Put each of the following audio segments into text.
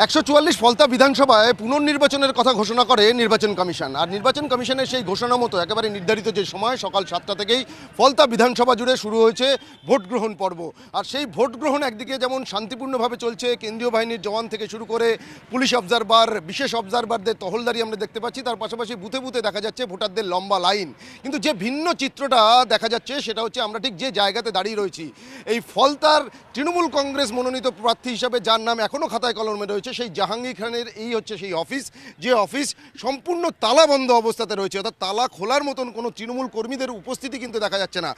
144 ফলতা বিধানসভায় পুনর্নির্বাচনের কথা ঘোষণা করে নির্বাচন কমিশন। আর নির্বাচন কমিশনের সেই ঘোষণা মতো একেবারে নির্ধারিত যে সময় সকাল 7টা থেকেই ফলতা বিধানসভা জুড়ে শুরু হয়েছে ভোট গ্রহণ পর্ব। আর সেই ভোট গ্রহণ একদিকে যেমন শান্তিপূর্ণভাবে চলছে, কেন্দ্রীয় বাহিনীর জওয়ান থেকে শুরু করে পুলিশ অবজারভার, বিশেষ অবজারভারদের টহলদারি আমরা দেখতে পাচ্ছি। তার পাশাপাশি বুথে বুথে দেখা যাচ্ছে ভোটারদের লম্বা লাইন। কিন্তু যে ভিন্ন চিত্রটা দেখা যাচ্ছে সেটা হচ্ছে আমরা ঠিক যে জায়গাতে দাঁড়িয়ে রয়েছি, এই ফলতার তৃণমূল কংগ্রেস মনোনীত প্রার্থী হিসাবে যার নাম এখনও খাতায় কলমে রয়েছে, সেই জাহাঙ্গীর খানের এই হচ্ছে সেই অফিস, যে অফিস সম্পূর্ণ তালাবন্ধ অবস্থাতে রয়েছে। অর্থাৎ তালা খোলার মতন কোনো তৃণমূল কর্মীদের উপস্থিতি কিন্তু দেখা যাচ্ছে না।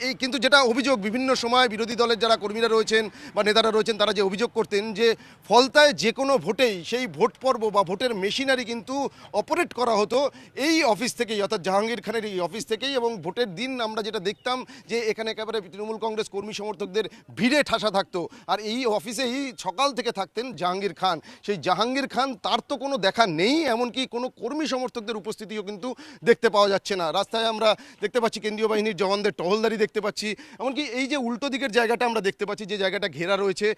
এই কিন্তু যেটা অভিযোগ, বিভিন্ন সময় বিরোধী দলের যারা কর্মীরা রয়েছেন বা নেতারা রয়েছেন তারা যে অভিযোগ করতেন যে ফলতায় যে কোনো ভোটেই সেই ভোট পর্ব বা ভোটের মেশিনারি কিন্তু অপারেট করা হতো এই অফিস থেকেই, অর্থাৎ জাহাঙ্গীর খানের এই অফিস থেকেই। এবং ভোটের দিন আমরা যেটা দেখতাম যে এখানে একেবারে তৃণমূল কংগ্রেস কর্মী সমর্থকদের ভিড়ে ঠাসা থাকতো। আর এই অফিসেই সকাল থেকে থাকতেন জাহাঙ্গীর খান। সেই জাহাঙ্গীর খান তার তো কোনো দেখা নেই, এমনকি কোনো কর্মী সমর্থকদের উপস্থিতিও কিন্তু দেখতে পাওয়া যাচ্ছে না। রাস্তায় আমরা দেখতে পাচ্ছি কেন্দ্রীয় বাহিনীর জওয়ানদের টহলদারি দেখতে পাচ্ছি। এমনকি এই যে উল্টো দিকের জায়গাটা আমরা দেখতে পাচ্ছি, যে জায়গাটা ঘেরা রয়েছে,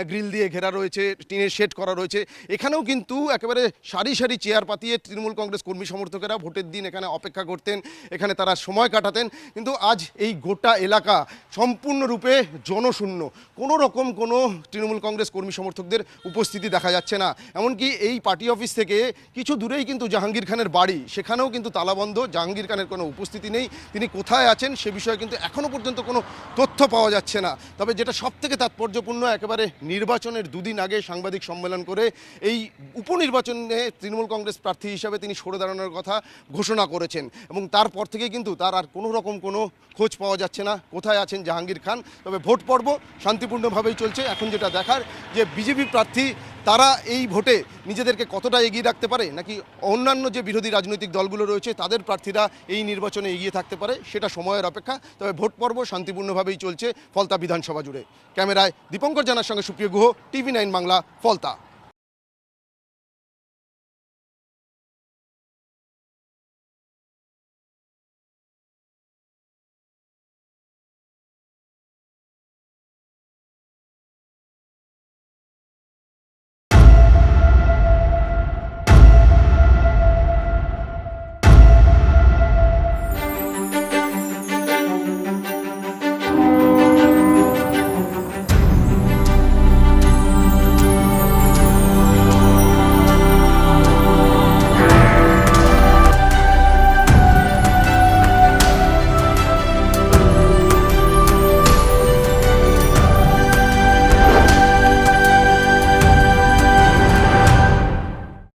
গ্রিল দিয়ে ঘেরা রয়েছে, টিনের শেড করা রয়েছে, এখানেও কিন্তু একেবারে সারি সারি চেয়ার পাতিয়ে তৃণমূল কংগ্রেস কর্মী সমর্থকেরা ভোটের দিন এখানে অপেক্ষা করতেন, এখানে তারা সময় কাটাতেন। কিন্তু আজ এই গোটা এলাকা সম্পূর্ণরূপে জনশূন্য, কোনো রকম কোনো তৃণমূল কংগ্রেস কর্মী সমর্থকদের উপস্থিতি দেখা যাচ্ছে না। এমনকি এই পার্টি অফিস থেকে কিছু দূরেই কিন্তু জাহাঙ্গীর খানের বাড়ি, সেখানেও কিন্তু তালাবন্ধ, জাহাঙ্গীর খানের কোনো উপস্থিতি নেই। তিনি কোথায় আছেন সে বিষয়ে কিন্তু এখনও পর্যন্ত কোনো তথ্য পাওয়া যাচ্ছে না। তবে যেটা সবথেকে তাৎপর্যপূর্ণ, একেবারে নির্বাচনের দুদিন আগে সাংবাদিক সম্মেলন করে এই উপনির্বাচনে তৃণমূল কংগ্রেস প্রার্থী হিসাবে তিনি সরে দাঁড়ানোর কথা ঘোষণা করেছেন। এবং তারপর থেকেই কিন্তু তার আর কোনো রকম কোনো খোঁজ পাওয়া যাচ্ছে না, কোথায় আছেন জাহাঙ্গীর খান। তবে ভোট পর্ব শান্তিপূর্ণভাবেই চলছে। এখন যেটা দেখার যে বিজেপি প্রার্থী তারা এই ভোটে নিজেদেরকে কতটা এগিয়ে রাখতে পারে, নাকি অন্যান্য যে বিরোধী রাজনৈতিক দলগুলো রয়েছে তাদের প্রার্থীরা এই নির্বাচনে এগিয়ে থাকতে পারে, সেটা সময়ের অপেক্ষা। তবে ভোট পর্ব শান্তিপূর্ণভাবেই চলছে ফলতা বিধানসভা জুড়ে। ক্যামেরায় দীপঙ্কর জানার সঙ্গে সুপ্রিয় গুহ, TV9 বাংলা, ফলতা।